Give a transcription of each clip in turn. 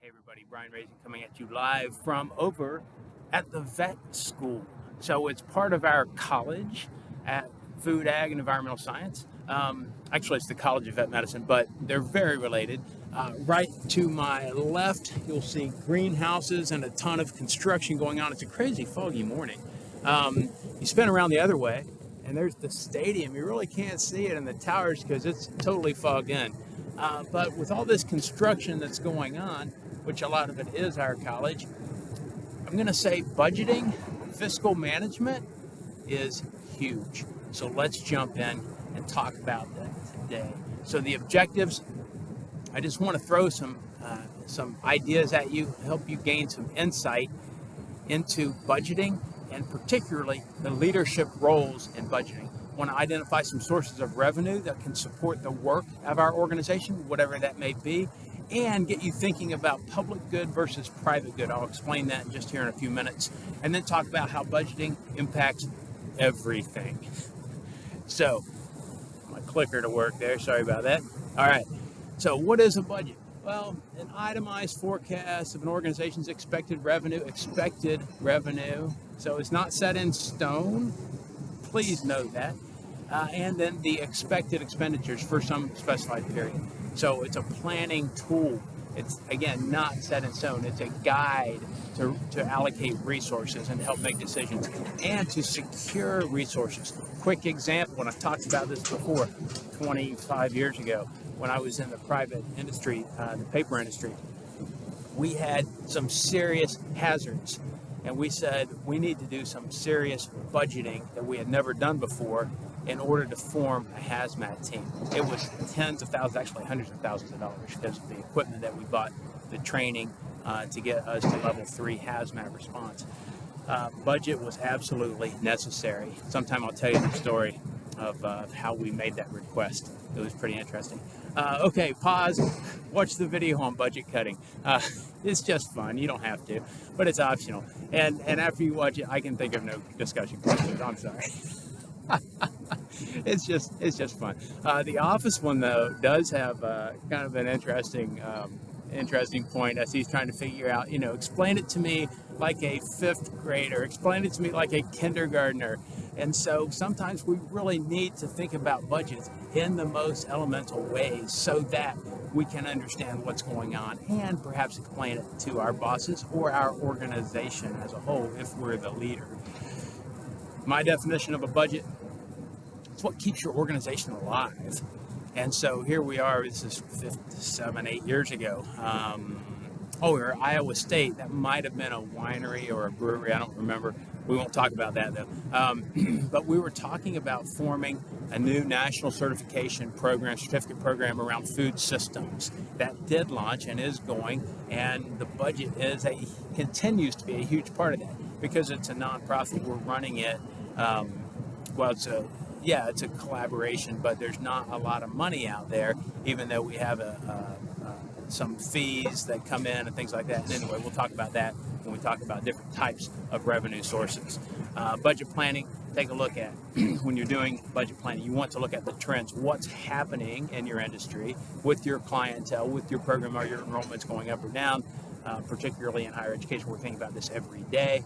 Hey everybody, Brian Raising coming at you live from over at the vet school. So it's part of our college at Food, Ag, and Environmental Science. Actually, it's the College of Vet Medicine, but they're very related. Right to my left, you'll see greenhouses and a ton of construction going on. It's a crazy foggy morning. You spin around the other way, and there's the stadium. You really can't see it in the towers because it's totally fogged in. But with all this construction that's going on, which a lot of it is our college, I'm going to say budgeting, fiscal management is huge. So let's jump in and talk about that today. So the objectives, I just want to throw some ideas at you, help you gain some insight into budgeting and particularly the leadership roles in budgeting. I want to identify some sources of revenue that can support the work of our organization, whatever that may be, and get you thinking about public good versus private good. I'll explain that just here in a few minutes, and then talk about how budgeting impacts everything. So, my clicker to work there, sorry about that. All right, so what is a budget? Well, an itemized forecast of an organization's expected revenue. So it's not set in stone. Please note that. And then the expected expenditures for some specified period. So it's a planning tool. It's, again, not set in stone. It's a guide to allocate resources and help make decisions and to secure resources. Quick example, when I've talked about this before, 25 years ago, when I was in the private industry, the paper industry, we had some serious hazards. And we said we need to do some serious budgeting that we had never done before in order to form a hazmat team. It was tens of thousands, actually hundreds of thousands of dollars because of the equipment that we bought, the training to get us to level 3 hazmat response. Budget was absolutely necessary. Sometime I'll tell you the story of how we made that request. It was pretty interesting. Okay, pause. Watch the video on budget cutting. It's just fun. You don't have to, but it's optional. And after you watch it, I can think of no discussion questions. I'm sorry. It's just fun. The Office one though does have kind of an interesting point as he's trying to figure out, explain it to me like a 5th grader, explain it to me like a kindergartner. And so sometimes we really need to think about budgets in the most elemental ways so that we can understand what's going on and perhaps explain it to our bosses or our organization as a whole if we're the leader. My definition of a budget, it's what keeps your organization alive. And so here we are, this is 7, 8 years ago. We were at Iowa State. That might have been a winery or a brewery, I don't remember. We won't talk about that though. But we were talking about forming a new national certification program, certificate program around food systems. That did launch and is going, and the budget continues to be a huge part of that because it's a nonprofit. We're running it. It's a collaboration, but there's not a lot of money out there, even though we have some fees that come in and things like that. And anyway, we'll talk about that when we talk about different types of revenue sources. Budget planning, take a look at when you're doing budget planning, you want to look at the trends, what's happening in your industry with your clientele, with your program, are your enrollments going up or down, particularly in higher education. We're thinking about this every day.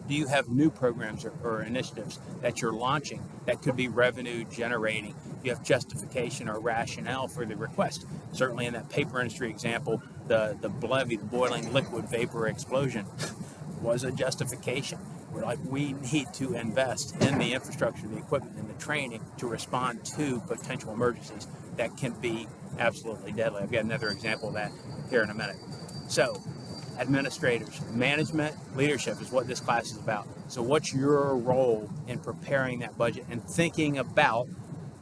Do you have new programs or initiatives that you're launching that could be revenue generating? Do you have justification or rationale for the request? Certainly in that paper industry example, the BLEVE, the boiling liquid vapor explosion, was a justification. We're like, we need to invest in the infrastructure, the equipment, and the training to respond to potential emergencies that can be absolutely deadly. I've got another example of that here in a minute. So, administrators, management, leadership is what this class is about. So what's your role in preparing that budget and thinking about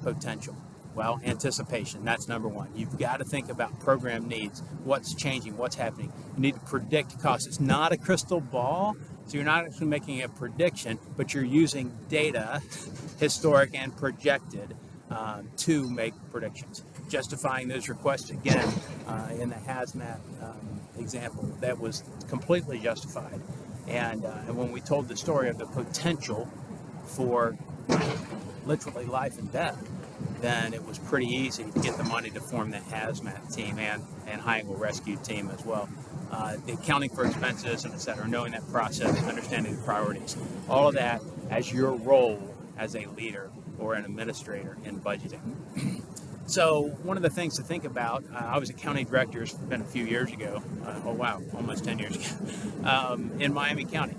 potential? Well, anticipation, that's number one. You've got to think about program needs, what's changing, what's happening. You need to predict costs. It's not a crystal ball, so you're not actually making a prediction, but you're using data, historic and projected, to make predictions. Justifying those requests, again, in the hazmat example, that was completely justified. And when we told the story of the potential for literally life and death, then it was pretty easy to get the money to form the hazmat team and high angle rescue team as well. The accounting for expenses and et cetera, knowing that process, understanding the priorities, all of that as your role as a leader or an administrator in budgeting. So one of the things to think about, I was a county director, it's been a few years ago, almost 10 years ago, in Miami County.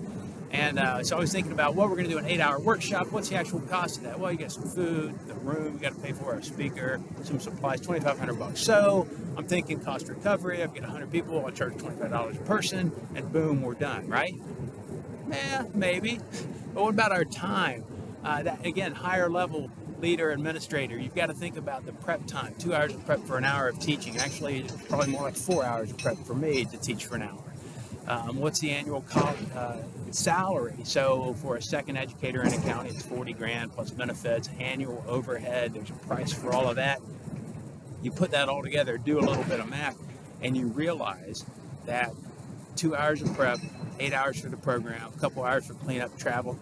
And so I was thinking about, well, we're going to do an 8-hour workshop. What's the actual cost of that? Well, you got some food, the room, you got to pay for a speaker, some supplies, $2,500. So I'm thinking cost recovery. I've got 100 people. I'll charge $25 a person, and boom, we're done, right? Yeah, maybe. But what about our time? That again, higher level leader, administrator, you've got to think about the prep time. 2 hours of prep for an hour of teaching. Actually, it's probably more like 4 hours of prep for me to teach for an hour. What's the annual salary? So for a second educator in a county, it's $40,000 plus benefits, annual overhead. There's a price for all of that. You put that all together, do a little bit of math, and you realize that 2 hours of prep, 8 hours for the program, a couple hours for cleanup, travel.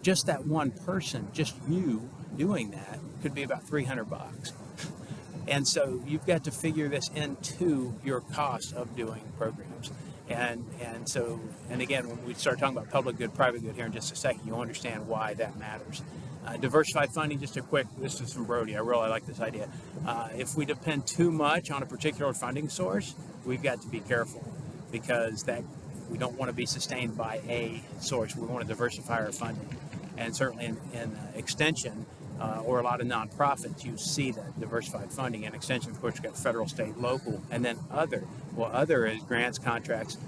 Just that one person, just you doing that, could be about $300. And so you've got to figure this into your cost of doing programs. And again, when we start talking about public good, private good here in just a second, you'll understand why that matters. Diversified funding, this is from Brody. I really like this idea. If we depend too much on a particular funding source, we've got to be careful, because we don't want to be sustained by a source. We want to diversify our funding. And certainly in extension, or a lot of nonprofits, you see that diversified funding. And extension, of course, you've got federal, state, local, and then other. Well, other is grants, contracts,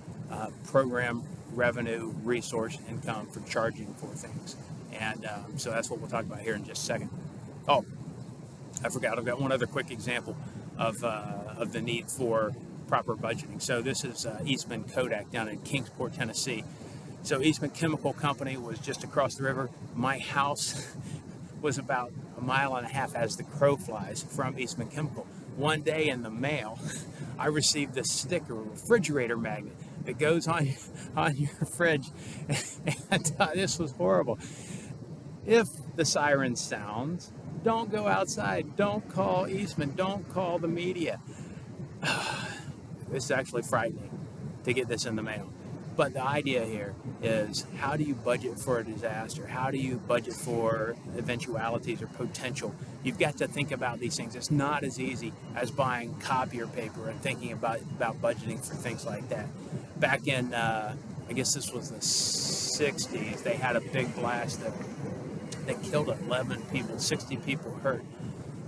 program revenue, resource income for charging for things. And so that's what we'll talk about here in just a second. Oh, I forgot. I've got one other quick example of the need for proper budgeting. So this is Eastman Kodak down in Kingsport, Tennessee. So Eastman Chemical Company was just across the river. My house was about 1.5 miles as the crow flies from Eastman Chemical. One day in the mail, I received this sticker, a refrigerator magnet that goes on your fridge. And this was horrible. If the siren sounds, don't go outside. Don't call Eastman. Don't call the media. This is actually frightening to get this in the mail. But the idea here is, how do you budget for a disaster? How do you budget for eventualities or potential? You've got to think about these things. It's not as easy as buying copier paper and thinking about budgeting for things like that. Back in, I guess this was the 60s, they had a big blast that killed 11 people, 60 people hurt.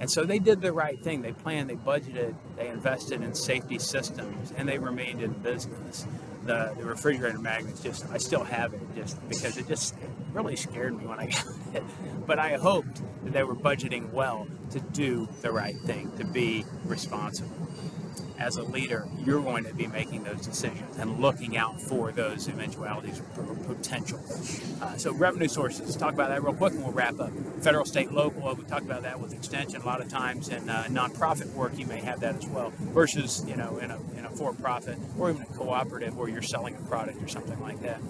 And so they did the right thing. They planned, they budgeted, they invested in safety systems, and they remained in business. The refrigerator magnets, I still have it, just because it really scared me when I got it. But I hoped that they were budgeting well to do the right thing, to be responsible. As a leader, you're going to be making those decisions and looking out for those eventualities or potential. So revenue sources, let's talk about that real quick and we'll wrap up. Federal, state, local, we talked about that with extension. A lot of times in nonprofit work, you may have that as well, versus in a for-profit or even a cooperative where you're selling a product or something like that.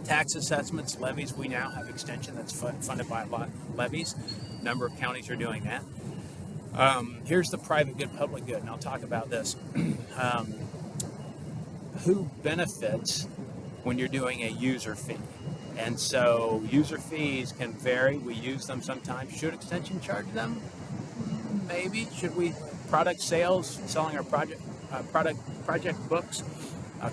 Tax assessments, levies, we now have extension that's funded by a lot of levies. A number of counties are doing that. Here's the private good, public good, and I'll talk about this. Who benefits when you're doing a user fee? And so user fees can vary. We use them sometimes. Should extension charge them? Maybe. Should we? Product sales, selling our project books,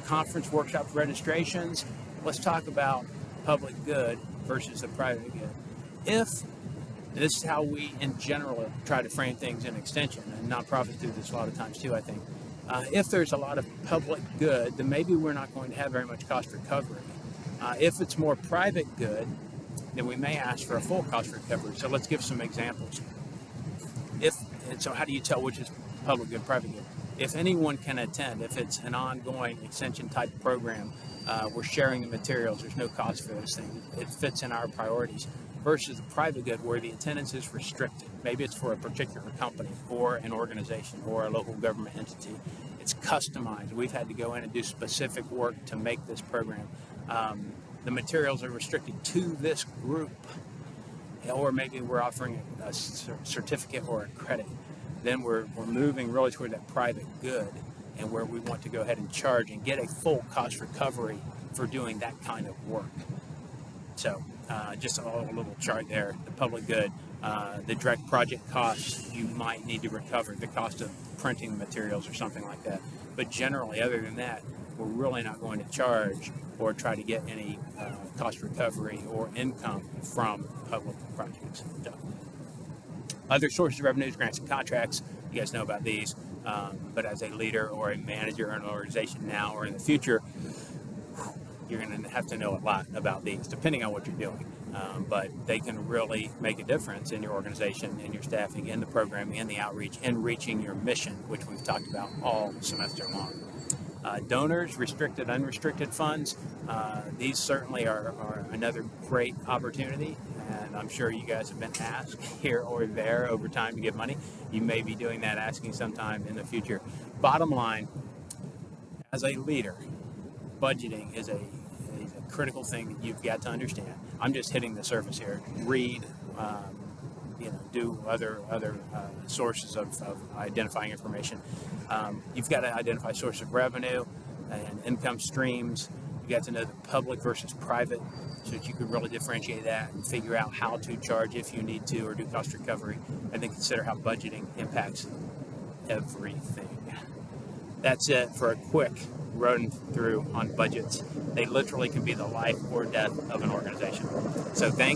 conference workshops, registrations. Let's talk about public good versus the private good. This is how we, in general, try to frame things in extension, and nonprofits do this a lot of times too, I think. If there's a lot of public good, then maybe we're not going to have very much cost recovery. If it's more private good, then we may ask for a full cost recovery. So let's give some examples. So how do you tell which is public good, private good? If anyone can attend, if it's an ongoing extension type program, we're sharing the materials, there's no cost for those things. It fits in our priorities. Versus the private good where the attendance is restricted. Maybe it's for a particular company or an organization or a local government entity. It's customized. We've had to go in and do specific work to make this program. The materials are restricted to this group. or maybe we're offering a certificate or a credit, then we're moving really toward that private good, and where we want to go ahead and charge and get a full cost recovery for doing that kind of work. So just a little chart there. The public good, the direct project costs you might need to recover, the cost of printing materials or something like that. But generally, other than that, we're really not going to charge or try to get any cost recovery or income from public projects. So, other sources of revenues, grants and contracts. You guys know about these. But as a leader or a manager in an organization now or in the future, you're going to have to know a lot about these, depending on what you're doing. But they can really make a difference in your organization, in your staffing, in the programming, in the outreach, in reaching your mission, which we've talked about all semester long. Donors, restricted, unrestricted funds. These certainly are another great opportunity, and I'm sure you guys have been asked here or there over time to give money. You may be doing that, asking sometime in the future. Bottom line, as a leader, budgeting is a critical thing that you've got to understand. I'm just hitting the surface here. Read, do other sources of identifying information. You've got to identify source of revenue and income streams. You've got to know the public versus private, so that you can really differentiate that and figure out how to charge if you need to, or do cost recovery, and then consider how budgeting impacts everything. That's it for a quick run through on budgets. They literally can be the life or death of an organization. So thank